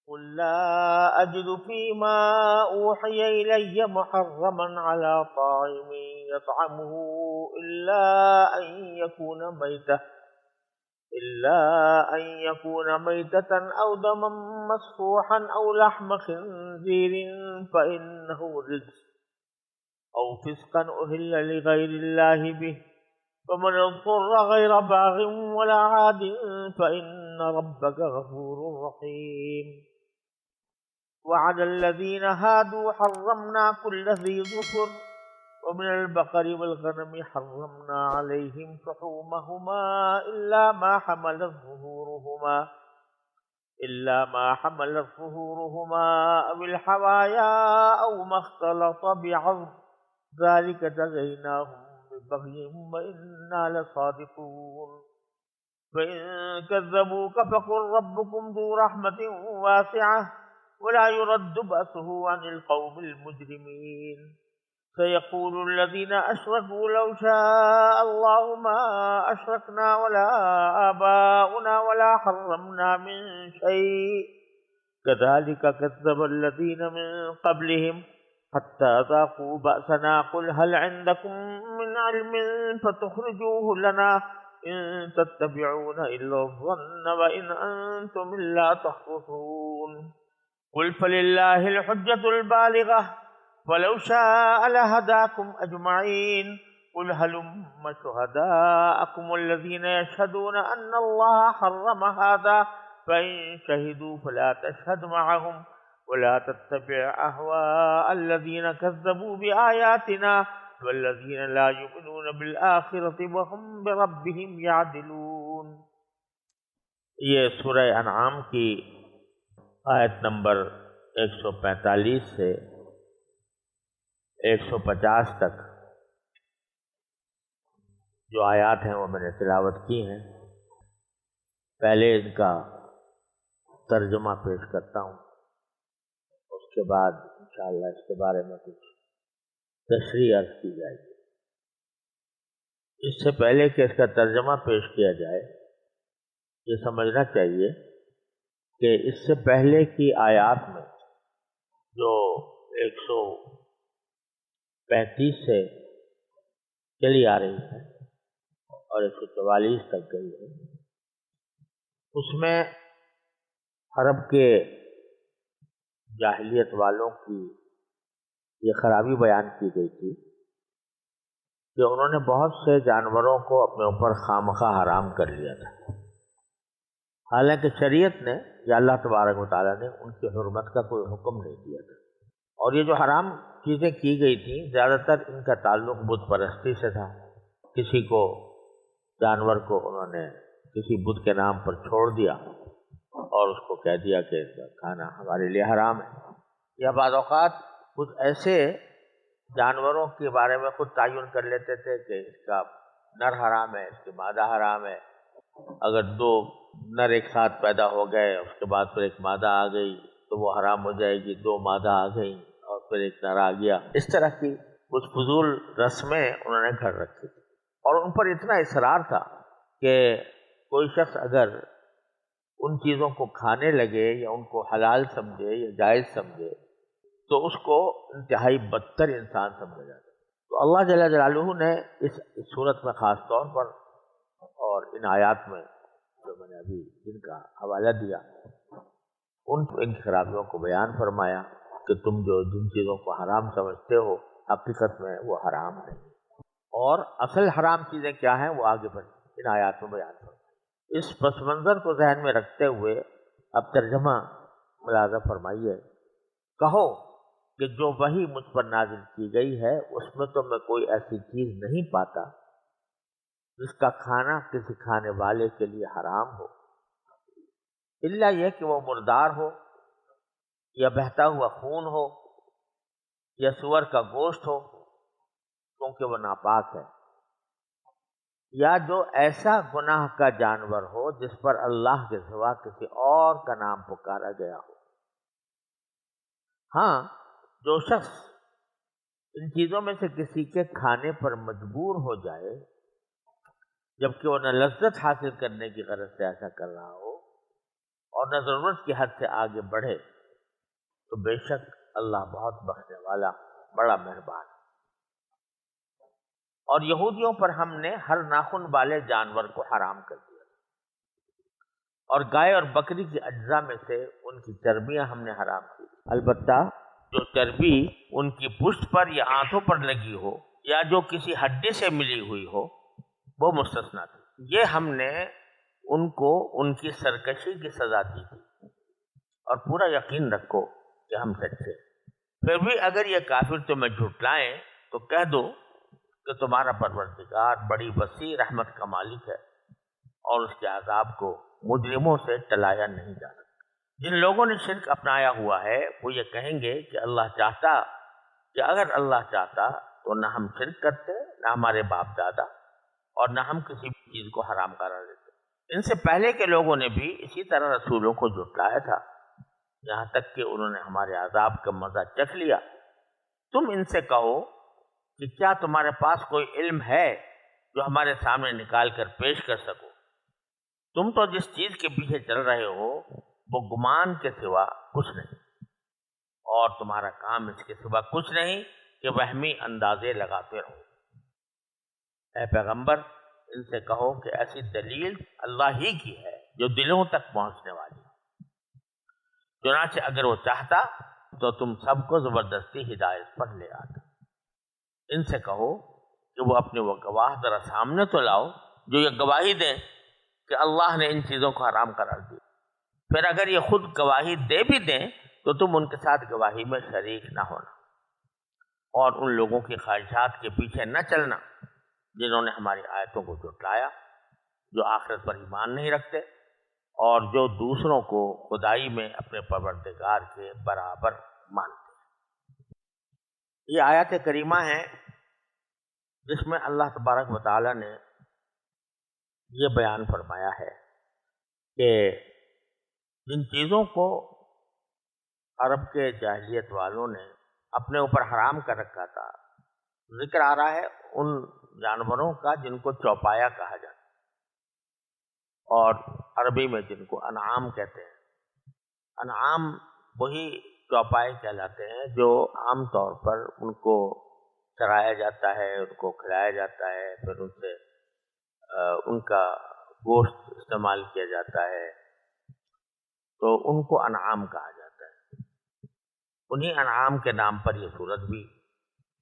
قل لا أجد فيما أوحي إلي محرما على طاعم يطعمه إلا أن يكون ميتة إلا أن يكون ميتة أو دما مسفوحا أو لحم خنزير فإنه رجس أو فسقا أهل لغير الله به فمن اضطر غير باغ ولا عاد فإن ربك غفور رحيم. وعلى الذين هادوا حرمنا كل ذي ظفر ومن البقر والغنم حرمنا عليهم شحومهما إلا ما حملت ظهورهما أو الحوايا أو ما اختلط بعظم ذلك جزيناهم ببغيهم وإنا لصادقون. فإن كذبوك فقل ربكم ذو رحمة واسعة ولا يرد بأسه عن القوم المجرمين. سيقول الذين أشركوا لو شاء الله ما أشركنا ولا آباؤنا ولا حرمنا من شيء كذلك كذب الذين من قبلهم حتى ذاقوا بأسنا. قل هل عندكم من علم فتخرجوه لنا إن تتبعون إلا الظن وإن أنتم إلا تخرصون. قل فلله الحجة البالغة ولو شاء لهداكم أجمعين. قل هلم شهداءكم الذين يشهدون أن الله حرم هذا فإن شهدوا فلا تشهد معهم ولا تتبع أهواء الذين كذبوا بآياتنا والذين لا يؤمنون بالآخرة وهم بربهم يعدلون. یہ سورہ انعام کی آیت نمبر 145 سے 150 تک جو آیات ہیں وہ میں نے تلاوت کی ہیں. پہلے ان کا ترجمہ پیش کرتا ہوں، اس کے بعد انشاءاللہ اس کے بارے میں کچھ تشریح عرض کی جائے گی. اس سے پہلے کہ اس کا ترجمہ پیش کیا جائے یہ سمجھنا چاہیے کہ اس سے پہلے کی آیات میں جو 135 سے چلی آ رہی ہے اور 144 تک گئی ہے، اس میں عرب کے جاہلیت والوں کی یہ خرابی بیان کی گئی تھی کہ انہوں نے بہت سے جانوروں کو اپنے اوپر خامخواہ حرام کر لیا تھا، حالانکہ شریعت نے یا اللہ تبارک و تعالیٰ نے ان کی حرمت کا کوئی حکم نہیں دیا تھا. اور یہ جو حرام چیزیں کی گئی تھیں زیادہ تر ان کا تعلق بت پرستی سے تھا. کسی کو جانور کو انہوں نے کسی بت کے نام پر چھوڑ دیا اور اس کو کہہ دیا کہ اس کا کھانا ہمارے لیے حرام ہے. یا بعض اوقات کچھ ایسے جانوروں کے بارے میں خود تعین کر لیتے تھے کہ اس کا نر حرام ہے، اس کی مادہ حرام ہے. اگر دو نر ایک ساتھ پیدا ہو گئے اس کے بعد پھر ایک مادہ آ گئی تو وہ حرام ہو جائے گی. دو مادہ آ گئی اور پھر ایک نر آ گیا. اس طرح کی کچھ فضول رسمیں انہوں نے گھڑ رکھی تھی اور ان پر اتنا اصرار تھا کہ کوئی شخص اگر ان چیزوں کو کھانے لگے یا ان کو حلال سمجھے یا جائز سمجھے تو اس کو انتہائی بدتر انسان سمجھا جاتا. تو اللہ جل جلالہ نے اس صورت میں خاص طور پر اور ان آیات میں جو میں نے ابھی جن کا حوالہ دیا ان خرابیوں کو بیان فرمایا کہ تم جو جن چیزوں کو حرام سمجھتے ہو حقیقت میں وہ حرام نہیں، اور اصل حرام چیزیں کیا ہیں وہ آگے بڑھ ان آیات میں بیان فرمایا. اس پس منظر کو ذہن میں رکھتے ہوئے اب ترجمہ ملاحظہ فرمائیے. کہو کہ جو وحی مجھ پر نازل کی گئی ہے اس میں تو میں کوئی ایسی چیز نہیں پاتا جس کا کھانا کسی کھانے والے کے لیے حرام ہو، الا یہ کہ وہ مردار ہو یا بہتا ہوا خون ہو یا سور کا گوشت ہو کیونکہ وہ ناپاک ہے، یا جو ایسا گناہ کا جانور ہو جس پر اللہ کے سوا کسی اور کا نام پکارا گیا ہو. ہاں، جو شخص ان چیزوں میں سے کسی کے کھانے پر مجبور ہو جائے جبکہ وہ نہ لذت حاصل کرنے کی غرض سے ایسا کر رہا ہو اور نہ ضرورت کی حد سے آگے بڑھے تو بے شک اللہ بہت بخشنے والا بڑا مہربان۔ اور یہودیوں پر ہم نے ہر ناخن والے جانور کو حرام کر دیا، اور گائے اور بکری کی اجزاء میں سے ان کی چربیاں ہم نے حرام کی، البتہ جو چربی ان کی پشت پر یا آنتوں پر لگی ہو یا جو کسی ہڈی سے ملی ہوئی ہو وہ مستثنا تھی۔ یہ ہم نے ان کو ان کی سرکشی کی سزا دی تھی، اور پورا یقین رکھو کہ ہم سچے۔ پھر بھی اگر یہ کافر تمہیں جھٹلائیں تو کہہ دو کہ تمہارا پروردگار بڑی وسیع رحمت کا مالک ہے، اور اس کے عذاب کو مجرموں سے ٹلایا نہیں جا سکتا۔ جن لوگوں نے شرک اپنایا ہوا ہے وہ یہ کہیں گے کہ اللہ چاہتا کہ اگر اللہ چاہتا تو نہ ہم شرک کرتے، نہ ہمارے باپ دادا، اور نہ ہم کسی بھی چیز کو حرام قرار دیتے۔ ان سے پہلے کے لوگوں نے بھی اسی طرح رسولوں کو جھٹلایا تھا، یہاں تک کہ انہوں نے ہمارے عذاب کا مزہ چکھ لیا۔ تم ان سے کہو کہ کیا تمہارے پاس کوئی علم ہے جو ہمارے سامنے نکال کر پیش کر سکو؟ تم تو جس چیز کے پیچھے چل رہے ہو وہ گمان کے سوا کچھ نہیں، اور تمہارا کام اس کے سوا کچھ نہیں کہ وہمی اندازے لگاتے رہو۔ اے پیغمبر، ان سے کہو کہ ایسی دلیل اللہ ہی کی ہے جو دلوں تک پہنچنے والی ہے۔ چنانچہ اگر وہ چاہتا تو تم سب کو زبردستی ہدایت پر لے آتا۔ ان سے کہو کہ وہ اپنے وہ گواہ ذرا سامنے تو لاؤ جو یہ گواہی دیں کہ اللہ نے ان چیزوں کو حرام قرار دیا۔ پھر اگر یہ خود گواہی دے بھی دیں تو تم ان کے ساتھ گواہی میں شریک نہ ہونا، اور ان لوگوں کی خواہشات کے پیچھے نہ چلنا جنہوں نے ہماری آیتوں کو جھٹلایا، جو آخرت پر ایمان نہیں رکھتے اور جو دوسروں کو خدائی میں اپنے پروردگار کے برابر مانتے ہیں۔ یہ آیات کریمہ ہیں جس میں اللہ تبارک و تعالی نے یہ بیان فرمایا ہے کہ جن چیزوں کو عرب کے جاہلیت والوں نے اپنے اوپر حرام کر رکھا تھا، ذکر آ رہا ہے ان جانوروں کا جن کو چوپایا کہا جاتا ہے، اور عربی میں جن کو انعام کہتے ہیں۔ انعام وہی چوپائے کہلاتے ہیں جو عام طور پر ان کو چرایا جاتا ہے، ان کو کھلایا جاتا ہے، پھر ان سے ان کا گوشت استعمال کیا جاتا ہے، تو ان کو انعام کہا جاتا ہے۔ انہی انعام کے نام پر یہ سورت بھی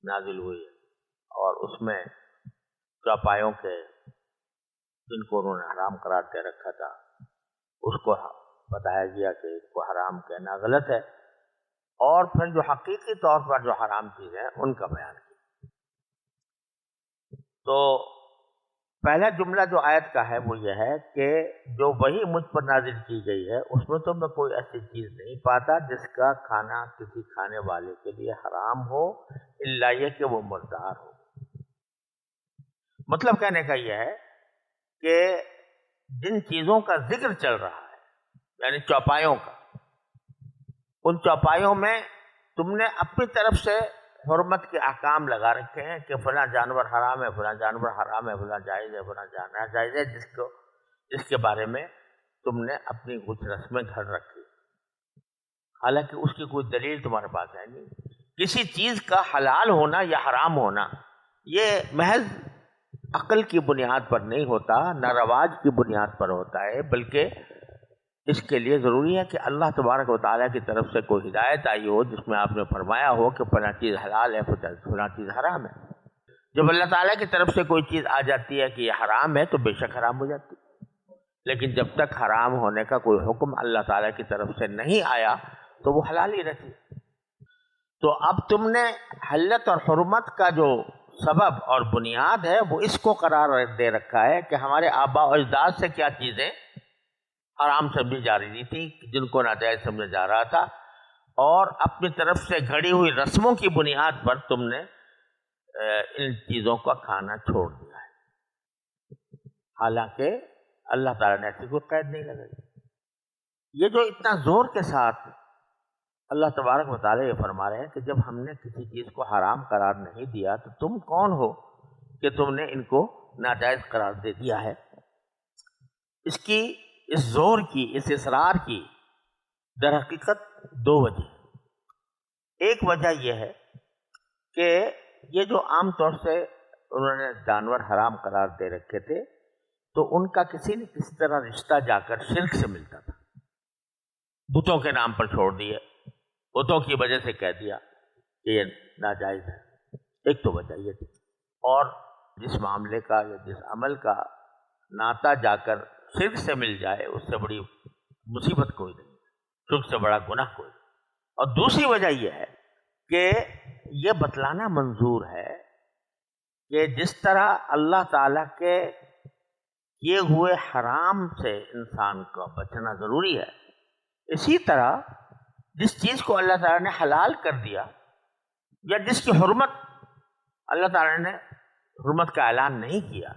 نازل ہوئی ہے، اور اس میں چوپایوں کے جن کو انہوں نے حرام قرار دے رکھا تھا اس کو بتایا گیا کہ اس کو حرام کہنا غلط ہے، اور پھر جو حقیقی طور پر جو حرام چیز ہے ان کا بیان کیا۔ تو پہلا جملہ جو آیت کا ہے وہ یہ ہے کہ جو وحی مجھ پر نازل کی گئی ہے اس میں تو میں کوئی ایسی چیز نہیں پاتا جس کا کھانا کسی کھانے والے کے لیے حرام ہو الا یہ کہ وہ مردار ہو۔ مطلب کہنے کا یہ ہے کہ جن چیزوں کا ذکر چل رہا ہے یعنی چوپایوں کا، ان چوپایوں میں تم نے اپنی طرف سے حرمت کے احکام لگا رکھے ہیں کہ فلاں جانور حرام ہے، فلاں جانور حرام ہے، فلاں جائز ہے، فلاں ناجائز ہے، جس کے بارے میں تم نے اپنی کچھ رسمیں گھڑ رکھی، حالانکہ اس کی کوئی دلیل تمہارے پاس ہے نہیں۔ کسی چیز کا حلال ہونا یا حرام ہونا یہ محض عقل کی بنیاد پر نہیں ہوتا، نہ رواج کی بنیاد پر ہوتا ہے، بلکہ اس کے لیے ضروری ہے کہ اللہ تبارک و تعالیٰ کی طرف سے کوئی ہدایت آئی ہو جس میں آپ نے فرمایا ہو کہ فلاں چیز حلال ہے، فلاں چیز حرام ہے۔ جب اللہ تعالیٰ کی طرف سے کوئی چیز آ جاتی ہے کہ یہ حرام ہے تو بے شک حرام ہو جاتی ہے، لیکن جب تک حرام ہونے کا کوئی حکم اللہ تعالیٰ کی طرف سے نہیں آیا تو وہ حلال ہی رہتی ہے۔ تو اب تم نے حلت اور حرمت کا جو سبب اور بنیاد ہے وہ اس کو قرار دے رکھا ہے کہ ہمارے آباء و اجداد سے کیا چیزیں حرام سمجھی جا رہی تھی، جن کو ناجائز سمجھا جا رہا تھا، اور اپنی طرف سے گھڑی ہوئی رسموں کی بنیاد پر تم نے ان چیزوں کا کھانا چھوڑ دیا ہے، حالانکہ اللہ تعالیٰ نے ایسی کوئی قید نہیں لگائی۔ یہ جو اتنا زور کے ساتھ اللہ تبارک و تعالیٰ یہ فرما رہے ہیں کہ جب ہم نے کسی چیز کو حرام قرار نہیں دیا تو تم کون ہو کہ تم نے ان کو ناجائز قرار دے دیا ہے، اس زور کی، اس اصرار کی در حقیقت دو وجہ۔ ایک وجہ یہ ہے کہ یہ جو عام طور سے انہوں نے جانور حرام قرار دے رکھے تھے تو ان کا کسی نہ کسی طرح رشتہ جا کر شرک سے ملتا تھا، بتوں کے نام پر چھوڑ دیے، بتوں کی وجہ سے کہہ دیا کہ یہ ناجائز ہے۔ ایک تو وجہ یہ تھی، اور جس معاملے کا یا جس عمل کا ناتا جا کر شرک سے مل جائے اس سے بڑی مصیبت کوئی نہیں، شرک سے بڑا گناہ کوئی نہیں۔ اور دوسری وجہ یہ ہے کہ یہ بتلانا منظور ہے کہ جس طرح اللہ تعالیٰ کے کیے ہوئے حرام سے انسان کو بچنا ضروری ہے، اسی طرح جس چیز کو اللہ تعالیٰ نے حلال کر دیا یا جس کی حرمت اللہ تعالیٰ نے حرمت کا اعلان نہیں کیا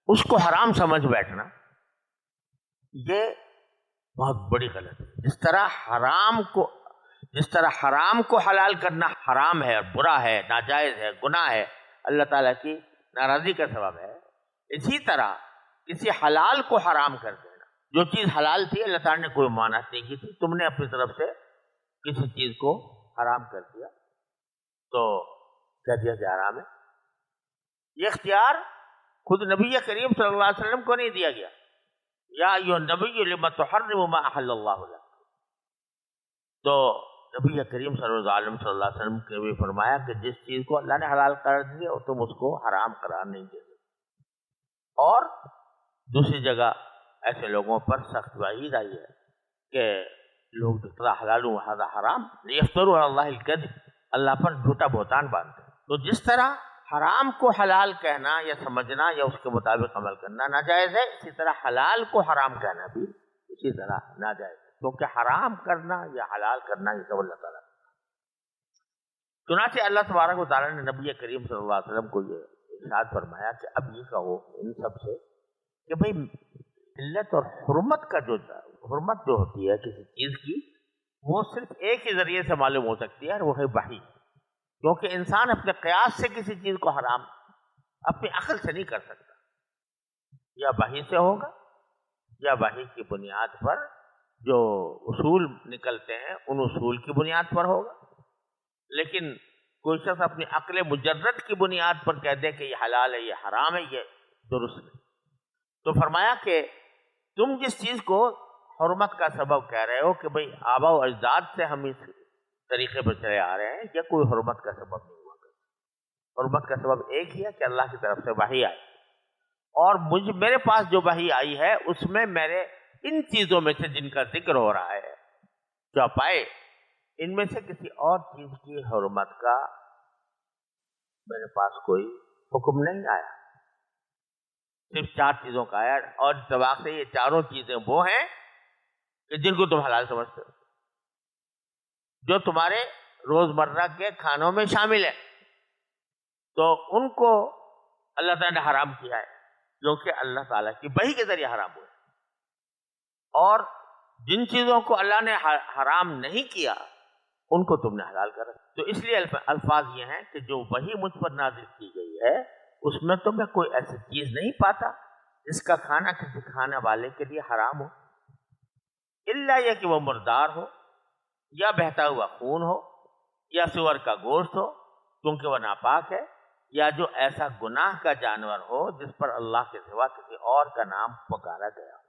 اس کو حرام سمجھ بیٹھنا یہ بہت بڑی غلط ہے۔ جس طرح حرام کو حلال کرنا حرام ہے اور برا ہے، ناجائز ہے، گناہ ہے، اللہ تعالیٰ کی ناراضی کا سبب ہے، اسی طرح کسی حلال کو حرام کر دینا، جو چیز حلال تھی اللہ تعالیٰ نے کوئی ممانعت نہیں کی تھی، تم نے اپنی طرف سے کسی چیز کو حرام کر دیا تو کہہ دیا کہ حرام ہے۔ یہ اختیار خود نبی کریم صلی اللہ علیہ وسلم کو نہیں دیا گیا، یا ایھا النبی لم تحرم ما احل اللہ لک، تو نبی کریم صلی اللہ علیہ وسلم نے بھی فرمایا کہ جس چیز کو اللہ نے حلال قرار دیا تم اس کو حرام قرار نہیں دے سکتے۔ اور دوسری جگہ ایسے لوگوں پر سخت وعید آئی ہے کہ لوگ جتنا حلال و ہذا حرام لیفتروا علی اللہ الکذب، اللہ پر جھوٹا بہتان باندھتے ہیں۔ تو جس طرح حرام کو حلال کہنا یا سمجھنا یا اس کے مطابق عمل کرنا ناجائز ہے، اسی طرح حلال کو حرام کہنا بھی اسی طرح ناجائز ہے، کیونکہ حرام کرنا یا حلال کرنا یہ سب اللہ تعالیٰ۔ چنانچہ اللہ تبارک و تعالیٰ نے نبی کریم صلی اللہ علیہ وسلم کو یہ ارشاد فرمایا کہ اب یہ کہو ان سب سے کہ بھئی علت اور حرمت جو ہوتی ہے کسی چیز کی وہ صرف ایک ہی ذریعے سے معلوم ہو سکتی ہے اور وہ ہے وحی، کیونکہ انسان اپنے قیاس سے کسی چیز کو حرام اپنی عقل سے نہیں کر سکتا، یا وحی سے ہوگا یا وحی کی بنیاد پر جو اصول نکلتے ہیں ان اصول کی بنیاد پر ہوگا۔ لیکن کوئی شخص اپنی عقل مجرد کی بنیاد پر کہہ دے کہ یہ حلال ہے یہ حرام ہے، یہ درست نہیں۔ تو فرمایا کہ تم جس چیز کو حرمت کا سبب کہہ رہے ہو کہ بھئی آباء و اجداد سے ہم اس طریقے پر چلے آ رہے ہیں، یہ کوئی حرمت کا سبب نہیں ہوا کرتا۔ حرمت کا سبب ایک ہی ہے کہ اللہ کی طرف سے وحی آئی، اور میرے پاس جو وحی آئی ہے اس میں میرے ان چیزوں میں سے جن کا ذکر ہو رہا ہے جو پائے، ان میں سے کسی اور چیز کی حرمت کا میرے پاس کوئی حکم نہیں آیا، صرف 4 چیزوں کا آیا، اور اتفاق سے یہ چاروں چیزیں وہ ہیں کہ جن کو تم حلال سمجھتے ہو، جو تمہارے روزمرہ کے کھانوں میں شامل ہے، تو ان کو اللہ تعالیٰ نے حرام کیا ہے جو کہ اللہ تعالیٰ کی وحی کے ذریعے حرام ہوئے، اور جن چیزوں کو اللہ نے حرام نہیں کیا ان کو تم نے حلال کر رکھا۔ تو اس لیے الفاظ یہ ہیں کہ جو وحی مجھ پر نازل کی گئی ہے اس میں تو میں کوئی ایسی چیز نہیں پاتا جس کا کھانا کسی کھانے والے کے لیے حرام ہو، الا یہ کہ وہ مردار ہو یا بہتا ہوا خون ہو یا سور کا گوشت ہو کیونکہ وہ ناپاک ہے، یا جو ایسا گناہ کا جانور ہو جس پر اللہ کے سوا کسی اور کا نام پکارا گیا ہو۔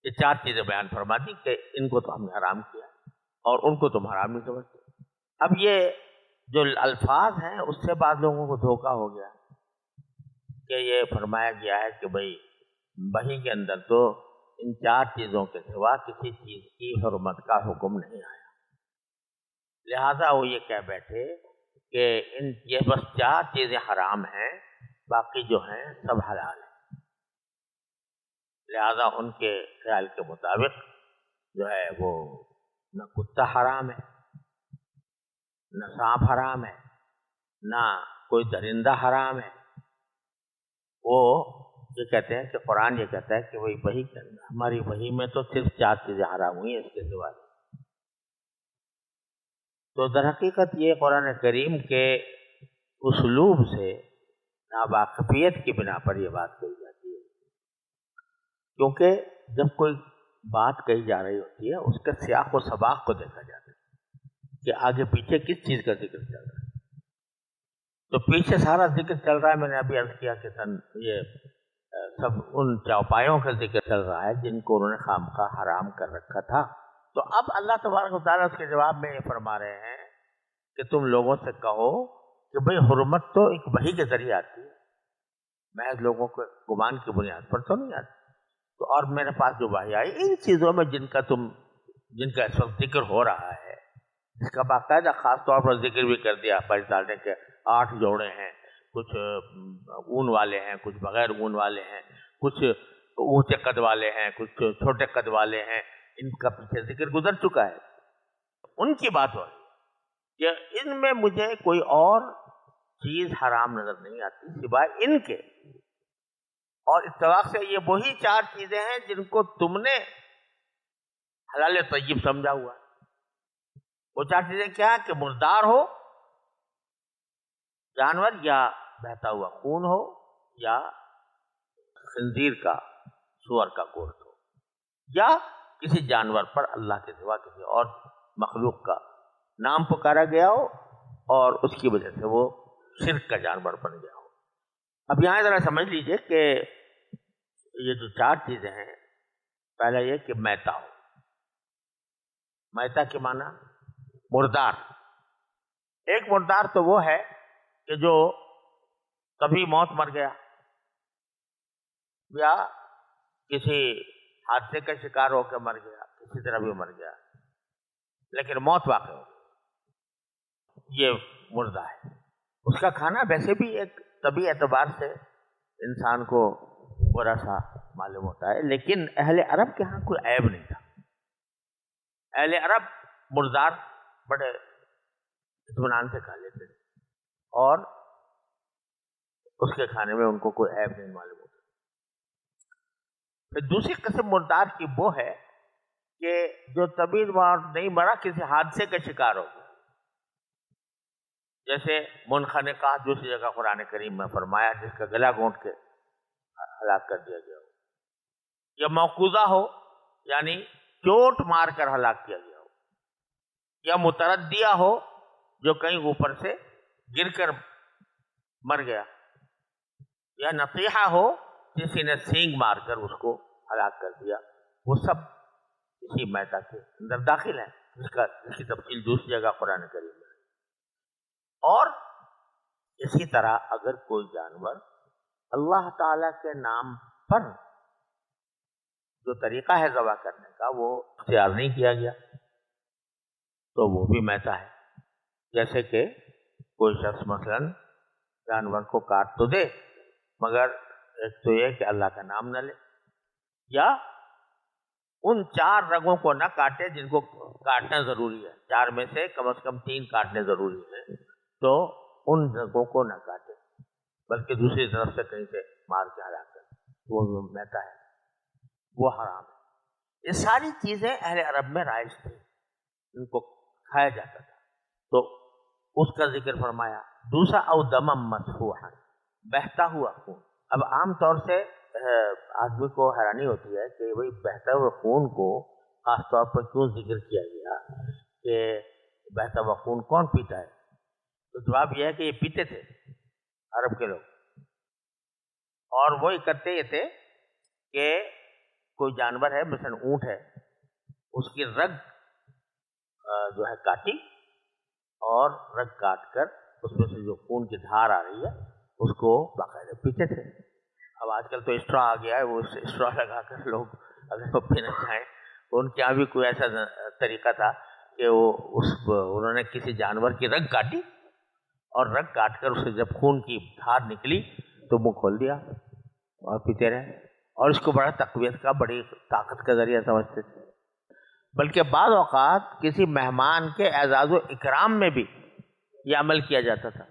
یہ 4 چیزیں بیان فرما دی کہ ان کو تو ہم نے حرام کیا اور ان کو تم حرام نہیں سمجھتے۔ اب یہ جو الفاظ ہیں اس سے بعض لوگوں کو دھوکہ ہو گیا کہ یہ فرمایا گیا ہے کہ بھئی وحی کے اندر تو ان 4 چیزوں کے سوا کسی چیز کی حرمت کا حکم نہیں آیا، لہذا وہ یہ کہہ بیٹھے کہ یہ بس 4 چیزیں حرام ہیں، باقی جو ہیں سب حلال ہیں۔ لہذا ان کے خیال کے مطابق جو ہے وہ نہ کتا حرام ہے، نہ سانپ حرام ہے، نہ کوئی درندہ حرام ہے۔ وہ یہ کہتے ہیں کہ قرآن یہ کہتا ہے کہ وہی ہماری وحی میں تو صرف 4 چیزیں حرام ہوئی ہیں، اس کے سوا۔ تو در حقیقت یہ قرآن کریم کے اسلوب سے ناواقفیت کی بنا پر یہ بات کہی جاتی ہے، کیونکہ جب کوئی بات کہی جا رہی ہوتی ہے اس کے سیاق و سباق کو دیکھا جاتا ہے کہ آگے پیچھے کس چیز کا ذکر چل رہا ہے. تو پیچھے سارا ذکر چل رہا ہے، میں نے ابھی عرض کیا کہ یہ سب ان چوپایوں کا ذکر چل رہا ہے جن کو انہوں نے خامخواہ حرام کر رکھا تھا. تو اب اللہ تبارک و تعالیٰ اس کے جواب میں یہ فرما رہے ہیں کہ تم لوگوں سے کہو کہ بھئی حرمت تو ایک وحی کے ذریعے آتی ہے، محض لوگوں کے گمان کی بنیاد پر تو نہیں آتی. تو اور میرے پاس جو وحی آئی ان چیزوں میں جن کا اس وقت ذکر ہو رہا ہے، جس کا باقاعدہ خاص طور پر ذکر بھی کر دیا پاکستان کے 8 جوڑے ہیں، کچھ اون والے ہیں، کچھ بغیر اون والے ہیں، کچھ اونچے قد والے ہیں، کچھ چھوٹے قد والے ہیں، ان کا پیچھے ذکر گزر چکا ہے. ان کی بات ہو رہی کہ ان میں مجھے کوئی اور چیز حرام نظر نہیں آتی سوائے ان کے، اور اتفاق سے یہ وہی 4 چیزیں ہیں جن کو تم نے حلال طیب سمجھا ہوا. وہ 4 چیزیں کیا کہ مردار ہو جانور، یا بہتا ہوا خون ہو، یا خنزیر کا سور کا گوشت ہو، یا کسی جانور پر اللہ کے سوا کسی اور مخلوق کا نام پکارا گیا ہو اور اس کی وجہ سے وہ شرک کا جانور بن گیا ہو. اب یہاں ذرا سمجھ لیجئے کہ یہ جو 4 چیزیں ہیں، پہلا یہ کہ میتا ہو. میتا کے معنی مردار. ایک مردار تو وہ ہے کہ جو کبھی موت مر گیا یا کسی حادثے کا شکار ہو کے مر گیا، کسی طرح بھی مر گیا لیکن موت واقع ہو، یہ مردہ ہے. اس کا کھانا ویسے بھی ایک طبی اعتبار سے انسان کو برا سا معلوم ہوتا ہے، لیکن اہل عرب کے ہاں کوئی عیب نہیں تھا. اہل عرب مردار بڑے اطمینان سے کھا لیتے تھے اور اس کے کھانے میں ان کو کوئی عیب نہیں معلوم ہوتا. پھر دوسری قسم مردار کی وہ ہے کہ جو طبی نہیں مرا، کسی حادثے کا شکار ہو گیا، جیسے منخنقہ دوسری جگہ قرآن کریم میں فرمایا جس کا گلا گھونٹ کے ہلاک کر دیا گیا ہو، یا موقوذہ ہو یعنی چوٹ مار کر ہلاک کیا گیا ہو، یا متردیہ ہو جو کہیں اوپر سے گر کر مر گیا، یا نصیحہ ہو کسی نے سینگ مار کر اس کو ہلاک کر دیا. وہ سب اسی میتا کے اندر داخل ہیں، جس کی تفصیل دوسری جگہ قرآن کریم میں. اور اسی طرح اگر کوئی جانور اللہ تعالی کے نام پر جو طریقہ ہے ذبح کرنے کا وہ اختیار نہیں کیا گیا تو وہ بھی میتا ہے. جیسے کہ کوئی شخص مثلا جانور کو کاٹ تو دے مگر ایک تو یہ کہ اللہ کا نام نہ لے، یا ان 4 رگوں کو نہ کاٹے جن کو کاٹنا ضروری ہے. 4 میں سے کم 3 کاٹنے ضروری ہیں، تو ان رگوں کو نہ کاٹے بلکہ دوسری طرف سے کہیں سے مار کے ہلاک کرے، وہ میتا ہے، وہ حرام ہے. یہ ساری چیزیں اہل عرب میں رائج تھی، ان کو کھایا جاتا تھا، تو اس کا ذکر فرمایا. دوسرا او دمم مسفوحا، بہتا ہوا خون. اب عام طور سے آدمی کو حیرانی ہوتی ہے کہ بھئی بہتا ہوئے خون کو خاص طور پر کیوں ذکر کیا گیا کہ بہتا ہوا خون کون پیتا ہے. تو جواب یہ ہے کہ یہ پیتے تھے عرب کے لوگ، اور وہ کرتے یہ تھے کہ کوئی جانور ہے مثلا اونٹ ہے، اس کی رگ جو ہے کاٹی اور رگ کاٹ کر اس میں سے جو خون کی دھار آ رہی ہے اس کو باقاعدہ پیتے تھے. اب آج کل تو اسٹرا آ گیا ہے، وہ اسٹرا لگا کر لوگ اگر وہ پینا چاہیں. ان کے یہاں بھی کوئی ایسا طریقہ تھا کہ انہوں نے کسی جانور کی رگ کاٹی اور رگ کاٹ کر اسے جب خون کی دھار نکلی تو منہ کھول دیا اور پیتے رہے، اور اس کو بڑا تقویت کا، بڑی طاقت کا ذریعہ سمجھتے تھے. بلکہ بعض اوقات کسی مہمان کے اعزاز و اکرام میں بھی یہ عمل کیا جاتا تھا،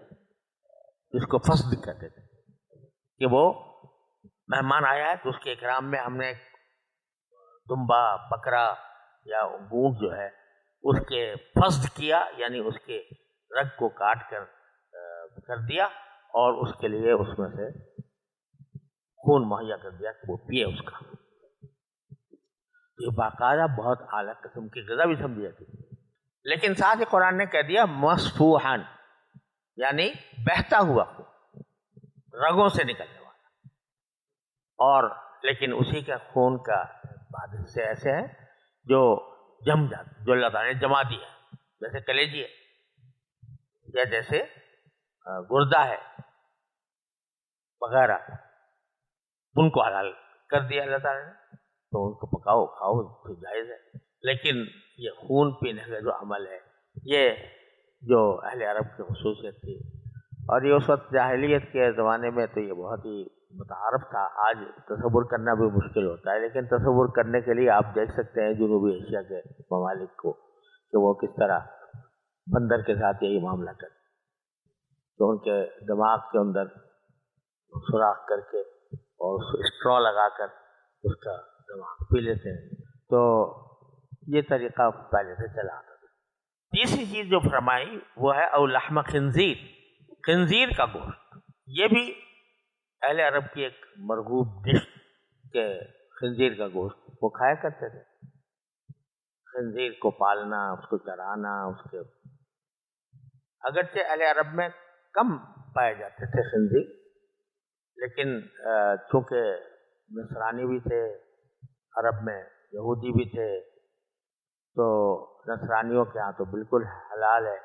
جس کو فسد کہتے تھے، کہ وہ مہمان آیا ہے تو اس کے اکرام میں ہم نے دمبا، بکرا یا اونٹ جو ہے اس کے فسد کیا، یعنی اس کے رگ کو کاٹ کر دیا اور اس کے لیے اس میں سے خون مہیا کر دیا کہ وہ پیے اس کا. یہ باقاعدہ بہت اعلیٰ قسم کی غذا بھی سمجھی جاتی ہے. لیکن ساتھ ہی قرآن نے کہہ دیا مصفوحاً، یعنی بہتا ہوا خون، رگوں سے نکلنے والا. اور لیکن اسی کا خون کا بعض حصے ایسے ہیں جو جم جاتے، جو اللہ تعالیٰ نے جما دیا، جیسے کلیجی ہے یا جیسے گردہ ہے وغیرہ، ان کو حلال کر دیا اللہ تعالیٰ نے، تو ان کو پکاؤ کھاؤ تو جائز ہے. لیکن یہ خون پینے کا جو عمل ہے، یہ جو اہل عرب کی خصوصیت تھی، اور یہ اس وقت جاہلیت کے زمانے میں تو یہ بہت ہی متعارف تھا. آج تصور کرنا بھی مشکل ہوتا ہے، لیکن تصور کرنے کے لیے آپ دیکھ سکتے ہیں جنوبی ایشیا کے ممالک کو کہ وہ کس طرح بندر کے ساتھ یہی معاملہ کرتے، تو ان کے دماغ کے اندر سوراخ کر کے اور اسٹرا لگا کر اس کا دماغ پی لیتے ہیں. تو یہ طریقہ پہلے سے چلا آتا تھا. تیسری چیز جو فرمائی وہ ہے او لحم خنزیر، خنزیر کا گوشت. یہ بھی اہل عرب کی ایک مرغوب ڈش کہ خنزیر کا گوشت وہ کھایا کرتے تھے. خنزیر کو پالنا، اس کو چرانا، اس کے اگرچہ اہل عرب میں کم پائے جاتے تھے خنزیر، لیکن چونکہ نصرانی بھی تھے عرب میں، یہودی بھی تھے، تو نصرانیوں کے ہاں تو بالکل حلال ہے،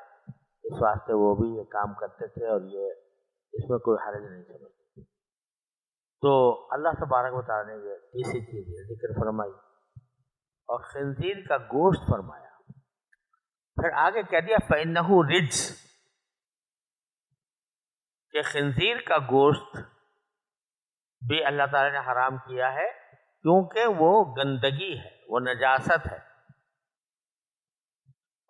اس واسطے وہ بھی یہ کام کرتے تھے اور یہ اس میں کوئی حرج نہیں سمجھتے. تو اللہ تبارک و تعالیٰ نے یہ تیسری چیز ذکر فرمائی اور خنزیر کا گوشت فرمایا. پھر آگے کہہ دیا فَإِنَّهُ رِجْسٌ، کہ خنزیر کا گوشت بھی اللہ تعالیٰ نے حرام کیا ہے کیونکہ وہ گندگی ہے، وہ نجاست ہے.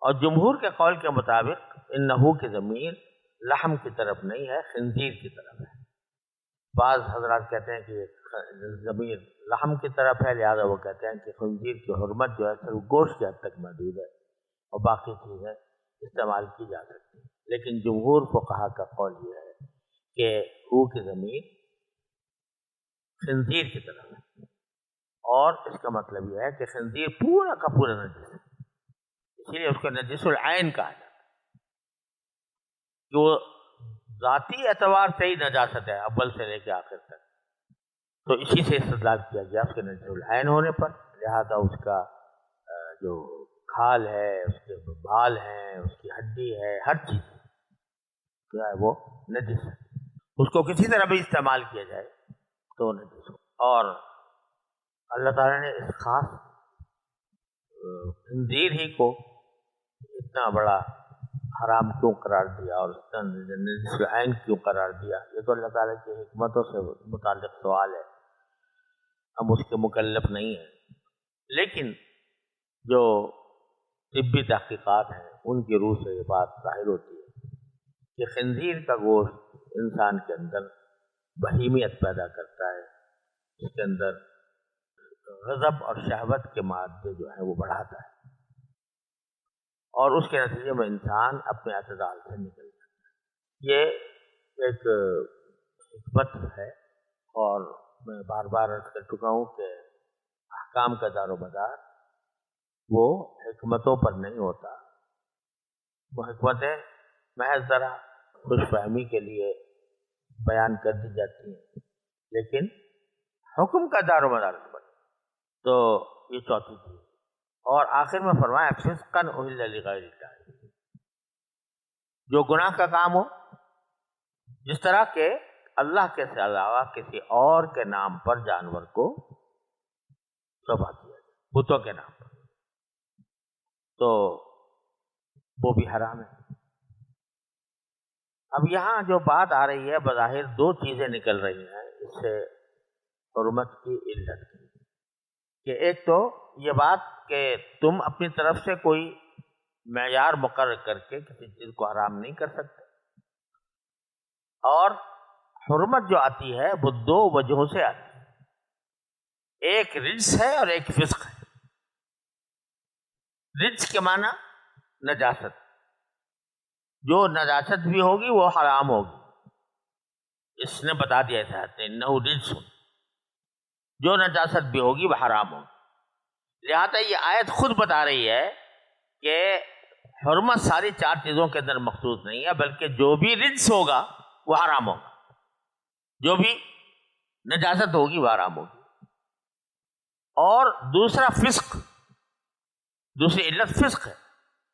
اور جمہور کے قول کے مطابق انہو کی ضمیر لحم کی طرف نہیں ہے، خنزیر کی طرف ہے. بعض حضرات کہتے ہیں کہ ضمیر لحم کی طرف ہے، لہذا وہ کہتے ہیں کہ خنزیر کی حرمت جو ہے صرف گوشت کی حد تک محدود ہے اور باقی چیزیں استعمال کی جا سکتی ہیں. لیکن جمہور فقہا کا قول یہ ہے کہ ہو کی ضمیر خنزیر کی طرف ہے، اور اس کا مطلب یہ ہے کہ خنزیر پورا کا پورا نجس ہے، اسی لیے اس کو نجس العین کہا جاتا ہے کہ وہ ذاتی اعتبار سے ہی نجاست ہے اول سے لے کے آخر تک. تو اسی سے استدلال کیا گیا اس کے نجس العین ہونے پر، لہذا اس کا جو کھال ہے، اس کے بال ہیں، اس کی ہڈی ہے، ہر چیز جو ہے وہ نجس ہے. اس کو کسی طرح بھی استعمال کیا جائے تو نجس ہو. اور اللہ تعالیٰ نے اس خاص خنزیر ہی کو اتنا بڑا حرام کیوں قرار دیا اور اتنا نجس العین کیوں قرار دیا، یہ تو اللہ تعالیٰ کی حکمتوں سے متعلق سوال ہے، ہم اس کے مکلف نہیں ہیں. لیکن جو طبی تحقیقات ہیں ان کی روح سے یہ بات ظاہر ہوتی ہے کہ خنزیر کا گوشت انسان کے اندر بہیمیت پیدا کرتا ہے، اس کے اندر غضب اور شہوت کے مادے جو ہیں وہ بڑھاتا ہے، اور اس کے نتیجے میں انسان اپنے اعتدال سے نکل جاتا ہے. یہ ایک حکمت ہے، اور میں بار بار عرض کر چکا ہوں کہ احکام کا دار و مدار وہ حکمتوں پر نہیں ہوتا، وہ حکمتیں محض ذرا خوش فہمی کے لیے بیان کر دی جاتی ہیں، لیکن حکم کا دار و مدار پر. تو یہ چوتھی چیز. اور آخر میں فرمایا فسقاً اہل لغیر اللہ، جو گناہ کا کام ہو، جس طرح کہ اللہ کے علاوہ کسی اور کے نام پر جانور کو ذبح کیا جائے، بتوں کے نام پر، تو وہ بھی حرام ہے. اب یہاں جو بات آ رہی ہے بظاہر دو چیزیں نکل رہی ہیں اس سے حرمت کی علت کی، کہ ایک تو یہ بات کہ تم اپنی طرف سے کوئی معیار مقرر کر کے کسی چیز کو حرام نہیں کر سکتے، اور حرمت جو آتی ہے وہ دو وجہوں سے آتی ہے، ایک رجس ہے اور ایک فسق ہے. رجس کے معنی نجاست، جو نجاست بھی ہوگی وہ حرام ہوگی، اس نے بتا دیا ہے انہو رجس، جو نجاست بھی ہوگی وہ حرام ہوگی. لہذا یہ آیت خود بتا رہی ہے کہ حرمت ساری 4 چیزوں کے اندر مخصوص نہیں ہے، بلکہ جو بھی رجس ہوگا وہ حرام ہوگا، جو بھی نجاست ہوگی وہ حرام ہوگی۔ اور دوسرا فسق، دوسری علت فسق ہے۔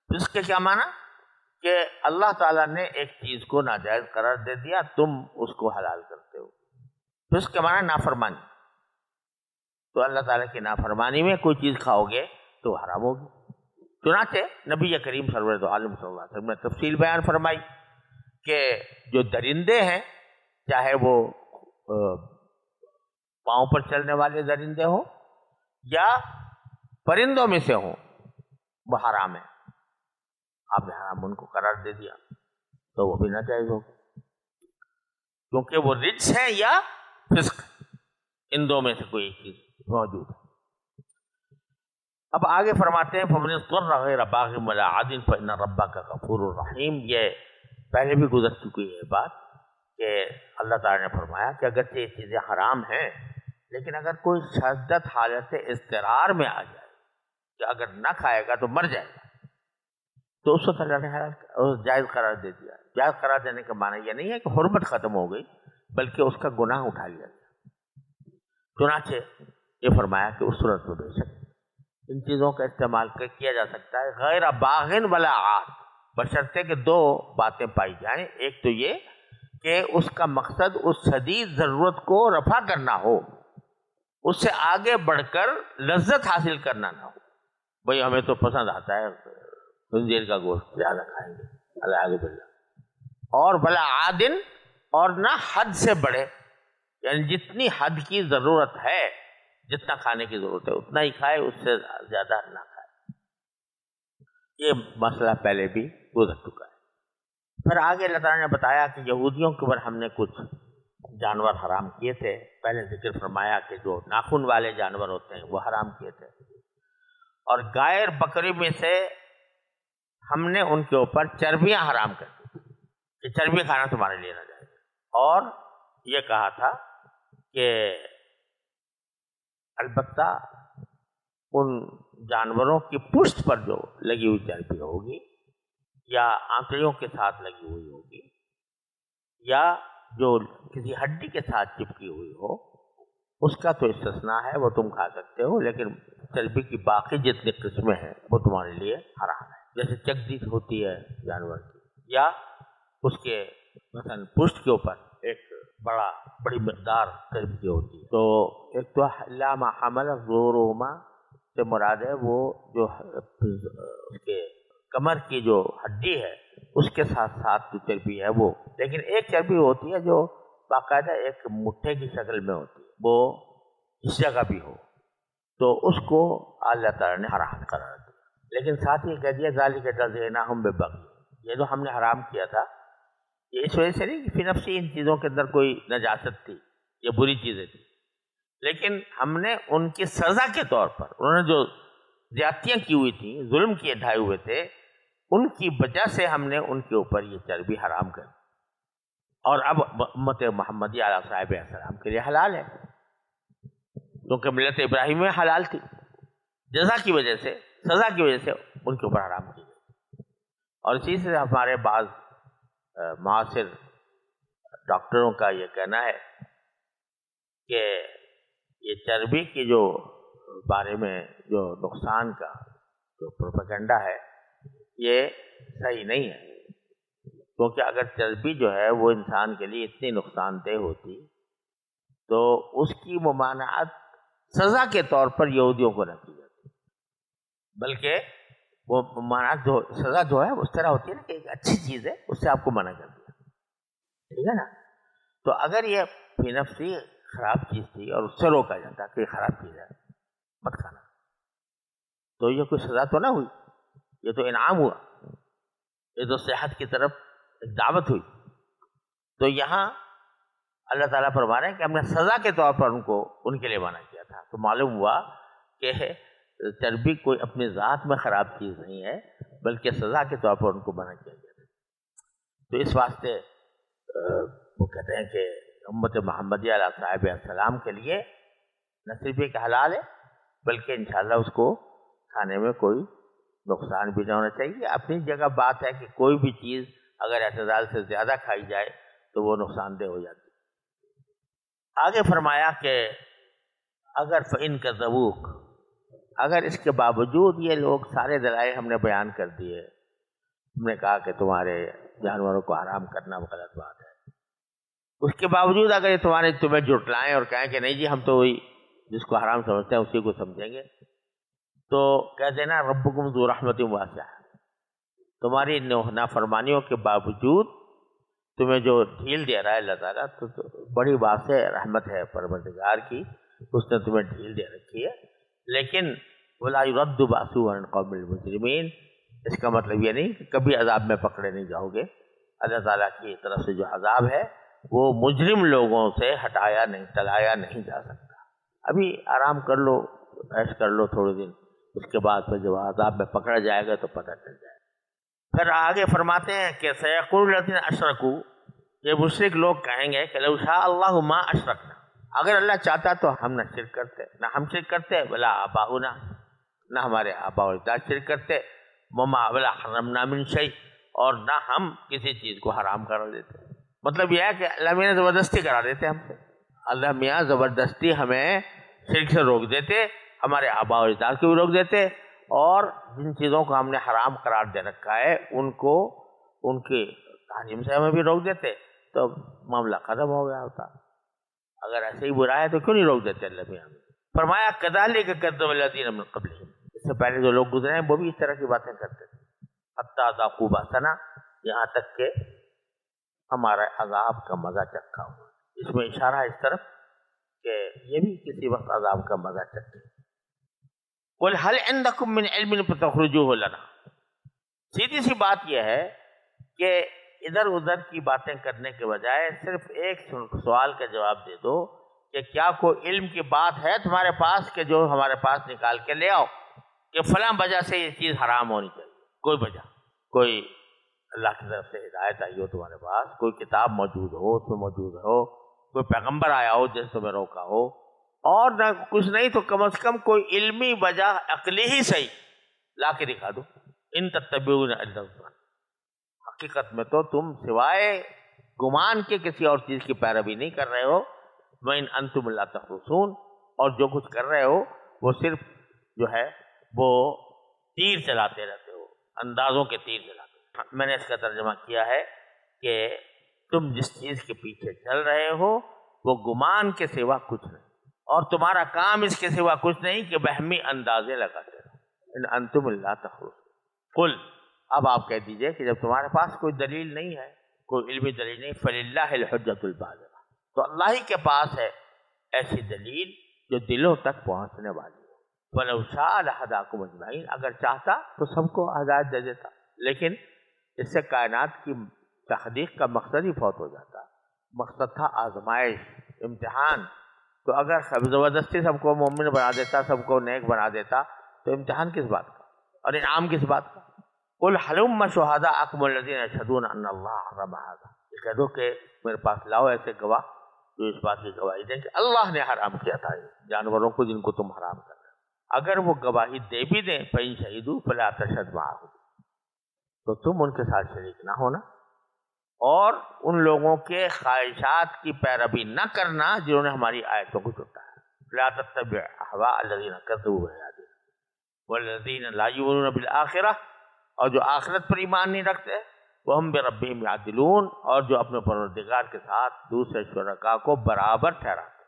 فسق کے کیا معنی؟ کہ اللہ تعالیٰ نے ایک چیز کو ناجائز قرار دے دیا، تم اس کو حلال کرتے ہو۔ فسق کے معنی نافرمانی، تو اللہ تعالیٰ کی نافرمانی میں کوئی چیز کھاؤ گے تو حرام ہوگی۔ چنانچہ نبی کریم سرور عالم صلی اللہ علیہ وسلم نے تفصیل بیان فرمائی کہ جو درندے ہیں، چاہے وہ پاؤں پر چلنے والے درندے ہوں یا پرندوں میں سے ہوں، وہ حرام ہے۔ آپ نے حرام ان کو قرار دے دیا تو وہ بھی ناجائز ہوگا، کیونکہ وہ رجس ہیں یا فسق، ان دو میں سے کوئی ایک چیز موجود ہے۔ اب آگے فرماتے ہیں فَمَنِ اضْطُرَّ غَيْرَ بَاغٍ وَلَا عَادٍ فَإِنَّ رَبَّكَ غَفُورٌ رَحِيمٌ۔ یہ پہلے بھی گزر چکی ہے بات کہ اللہ تعالیٰ نے فرمایا کہ اگرچہ یہ چیزیں حرام ہیں، لیکن اگر کوئی شدت حالت اضطرار میں آ جائے کہ اگر نہ کھائے گا تو مر جائے گا، تو اس وقت اللہ نے جائز قرار دے دیا۔ جائز قرار دینے کا معنی یہ نہیں ہے کہ حرمت ختم ہو گئی، بلکہ اس کا گناہ اٹھا لیا گیا۔ چنانچہ یہ فرمایا کہ اس صورت میں بے شک ان چیزوں کا استعمال کیا جا سکتا ہے غیر باغن ولا عاد، بشرطے کہ 2 باتیں پائی جائیں۔ ایک تو یہ کہ اس کا مقصد اس شدید ضرورت کو رفع کرنا ہو، اس سے آگے بڑھ کر لذت حاصل کرنا نہ ہو۔ بھئی ہمیں تو پسند آتا ہے خنزیر کا گوشت، زیادہ کھائیں گے، العیاذ باللہ۔ اور بلا عادن، اور نہ حد سے بڑھے، یعنی جتنی حد کی ضرورت ہے، جتنا کھانے کی ضرورت ہے اتنا ہی کھائے، اس سے زیادہ نہ کھائے۔ یہ مسئلہ پہلے بھی گزر چکا ہے۔ پھر آگے اللہ تعالیٰ نے بتایا کہ یہودیوں کے اوپر ہم نے کچھ جانور حرام کیے تھے۔ پہلے ذکر فرمایا کہ جو ناخن والے جانور ہوتے ہیں وہ حرام کیے تھے، اور گائے اور بکری میں سے ہم نے ان کے اوپر چربیاں حرام کر دی کہ چربی کھانا تمہارے لیے نہ جائے، اور یہ کہا تھا کہ البتہ ان جانوروں کی پشت پر جو لگی ہوئی چربی ہوگی، یا آنکڑیوں کے ساتھ لگی ہوئی ہوگی، یا جو کسی ہڈی کے ساتھ چپکی ہوئی ہو، اس کا تو استثناء ہے، وہ تم کھا سکتے ہو، لیکن چربی کی باقی جتنی قسمیں ہیں وہ تمہارے لیے حرام ہے۔ جیسے چگدی ہوتی ہے جانور کی، یا اس کے مثلا پشت کے اوپر ایک بڑی مقدار چربی ہوتی ہے۔ تو ایک تو لا ما حمل ظہورہما سے مراد ہے وہ جو اس کے کمر کی جو ہڈی ہے اس کے ساتھ ساتھ جو چربی ہے وہ، لیکن ایک چربی ہوتی ہے جو باقاعدہ ایک مٹھے کی شکل میں ہوتی ہے، وہ اس جگہ بھی ہو، تو اس کو اللہ تعالیٰ نے حرام قرار دیا۔ لیکن ساتھ ہی کہہ دیا ذالک جزیناہم ببغی، یہ جو ہم نے حرام کیا تھا یہ اس وجہ سے نہیں کہ فی نفسی ان چیزوں کے اندر کوئی نجاست تھی، یہ بری چیزیں تھیں، لیکن ہم نے ان کی سزا کے طور پر، انہوں نے جو زیادتیاں کی ہوئی تھیں، ظلم کیے ڈھائے ہوئے تھے، ان کی وجہ سے ہم نے ان کے اوپر یہ چربی حرام کر دی، اور اب امت محمدی علیہ صاحب السلام کے لیے حلال ہے، کیونکہ ملت ابراہیم میں حلال تھی، جزا کی وجہ سے، سزا کی وجہ سے ان کے اوپر حرام کی گئی۔ اور اسی سے ہمارے بعض معاصر ڈاکٹروں کا یہ کہنا ہے کہ یہ چربی کی جو بارے میں جو نقصان کا جو پروپیگنڈا ہے یہ صحیح نہیں ہے، کیونکہ اگر چربی جو ہے وہ انسان کے لیے اتنی نقصان دہ ہوتی تو اس کی ممانعت سزا کے طور پر یہودیوں کو نہ کی جاتی، بلکہ وہ ممانعت جو سزا جو ہے اس طرح ہوتی ہے نا کہ ایک اچھی چیز ہے اس سے آپ کو منع کر دیا، ٹھیک ہے نا۔ تو اگر یہ فی نفسی خراب چیز تھی اور اس سے روکا جاتا کہ خراب چیز ہے مت کھانا، تو یہ کوئی سزا تو نہ ہوئی، یہ تو انعام ہوا، یہ تو صحت کی طرف ایک دعوت ہوئی۔ تو یہاں اللہ تعالیٰ فرما رہے ہیں کہ ہم نے سزا کے طور پر ان کے لیے منع کیا تھا، تو معلوم ہوا کہ چربی کوئی اپنی ذات میں خراب چیز نہیں ہے، بلکہ سزا کے طور پر ان کو منع کیا گیا تھا۔ تو اس واسطے وہ کہتے ہیں کہ امت محمدیہ علیہ صاحب السلام کے لیے نہ صرف ایک حلال ہے بلکہ انشاءاللہ اس کو کھانے میں کوئی نقصان بھی نہ ہونا چاہیے. اپنی جگہ بات ہے کہ کوئی بھی چیز اگر اعتدال سے زیادہ کھائی جائے تو وہ نقصان دہ ہو جاتی. آگے فرمایا کہ اگر فَإِن كَذَّبُوكَ، اگر اس کے باوجود یہ لوگ سارے دلائل ہم نے بیان کر دیے، ہم نے کہا کہ تمہارے جانوروں کو حرام کرنا غلط بات ہے، اس کے باوجود اگر یہ تمہیں جھٹلائیں اور کہیں کہ نہیں جی ہم تو وہی جس کو حرام سمجھتے ہیں اسی کو سمجھیں گے، تو کہہ دینا ربکم ذو رحمت واسعہ، تمہاری نافرمانیوں کے باوجود تمہیں جو ڈھیل دے رہا ہے اللہ تعالیٰ تو بڑی واسع رحمت ہے پروردگار کی، اس نے تمہیں ڈھیل دے رکھی ہے. لیکن وَلَا يُرَدُّ بَأْسُهُ عَنِ الْقَوْمِ الْمُجْرِمِينَ، اس کا مطلب یہ نہیں کہ کبھی عذاب میں پکڑے نہیں جاؤ گے. اللہ تعالیٰ کی طرف سے جو عذاب ہے وہ مجرم لوگوں سے ہٹایا نہیں ٹلایا نہیں جا سکتا. ابھی آرام کر لو، عیش کر لو تھوڑے دن، اس کے بعد پھر جب عذاب میں پکڑا جائے گا تو پتہ چل جائے گا. پھر آگے فرماتے ہیں کہ سَيَقُولُ الَّذِينَ أَشْرَكُوا، یہ مشرک لوگ کہیں گے کہ لَوْ شَاءَ اللَّهُ مَا أَشْرَكْنَا، اگر اللہ چاہتا تو ہم نہ شرک کرتے، نہ ہم شرک کرتے، ولا آباؤنا، نہ ہمارے آباء و اجداد شرک کرتے، ولا حرمنا من شیء، اور نہ ہم کسی چیز کو حرام کرا دیتے. مطلب یہ ہے کہ اللہ میاں زبردستی کرا دیتے ہم سے، اللہ میاں زبردستی ہمیں شرک سے روک دیتے، ہمارے آباء و اجداد کو بھی روک دیتے، اور جن چیزوں کو ہم نے حرام قرار دے رکھا ہے ان کو ان کی تحریم سے ہمیں بھی روک دیتے تو معاملہ ختم ہو گیا ہوتا. اگر ایسے ہی برا ہے تو کیوں نہیں روک دیتے اللہ میاں؟ فرمایا کذالک کذب الذین من قبلہم، اس سے پہلے جو لوگ گزرے ہیں وہ بھی اس طرح کی باتیں کرتے تھے. حتی ذاقوا بأسنا، یہاں تک کہ ہمارا عذاب کا مزہ چکھا ہوا. اس میں اشارہ ہے اس طرف کہ یہ بھی کسی وقت عذاب کا مزہ چکھے. قل هل عندکم من علم فتخرجوه لنا، سیدھی سی بات یہ ہے کہ ادھر ادھر کی باتیں کرنے کے بجائے صرف ایک سوال کا جواب دے دو کہ کیا کوئی علم کی بات ہے تمہارے پاس کہ جو ہمارے پاس نکال کے لے آؤ کہ فلاں وجہ سے یہ چیز حرام ہونی چاہیے. کوئی وجہ، کوئی اللہ کی طرف سے ہدایت آئی ہو تمہارے پاس، کوئی کتاب موجود ہو اس میں موجود ہو، کوئی پیغمبر آیا ہو جس تمہیں روکا ہو، اور نہ کچھ نہیں تو کم از کم کوئی علمی وجہ عقلی ہی صحیح لا کے دکھا دو. ان تتبعون الا الظن، حقیقت میں تو تم سوائے گمان کے کسی اور چیز کی پیروی نہیں کر رہے ہو. وَإِنْ أَنْتُمْ لَا تَخْرُصُونَ، اور جو کچھ کر رہے ہو وہ صرف جو ہے وہ تیر چلاتے رہتے ہو، اندازوں کے تیر چلاتے ہو. میں نے اس کا ترجمہ کیا ہے کہ تم جس چیز کے پیچھے چل رہے ہو وہ گمان کے سوا کچھ نہیں، اور تمہارا کام اس کے سوا کچھ نہیں کہ بہمی اندازے لگاتے رہو. ان انتم لا تخرصون. قل، اب آپ کہہ دیجئے کہ جب تمہارے پاس کوئی دلیل نہیں ہے، کوئی علمی دلیل نہیں، فللہ الحجۃ البالغہ، تو اللہ ہی کے پاس ہے ایسی دلیل جو دلوں تک پہنچنے والی ہو. وَلَوْ شَاءَ لَهَدَاكُمْ أَجْمَعِينَ، اگر چاہتا تو سب کو ہدایت دے دیتا، لیکن اس سے کائنات کی تخلیق کا مقصد ہی فوت ہو جاتا. مقصد تھا آزمائش، امتحان. تو اگر زبردستی سب کو مومن بنا دیتا، سب کو نیک بنا دیتا، تو امتحان کس بات کا اور انعام کس بات کا؟ قل هلم شهداءکم الذین یشهدون ان اللہ حرم هذا، یہ کہہ دو کہ میرے پاس لاؤ ایسے گواہ جو اس بات کی گواہی دیں کہ اللہ نے حرام کیا تھا جانوروں کو جن کو تم حرام کر رہے ہو. اگر وہ گواہی دے بھی دیں فإن شهدوا فلا تشهد معهم، تو تم ان کے ساتھ شریک نہ ہونا اور ان لوگوں کے خواہشات کی پیروی نہ کرنا جنہوں نے ہماری آیتوں کو جھٹلایا. لا تتبع اهواء الذین کذبوا بآیاتنا والذین لا یؤمنون بالآخرہ، اور جو آخرت پر ایمان نہیں رکھتے، وہ ہم بربہم یعدلون، اور جو اپنے پروردگار کے ساتھ دوسرے شرکاء کو برابر ٹھہراتے.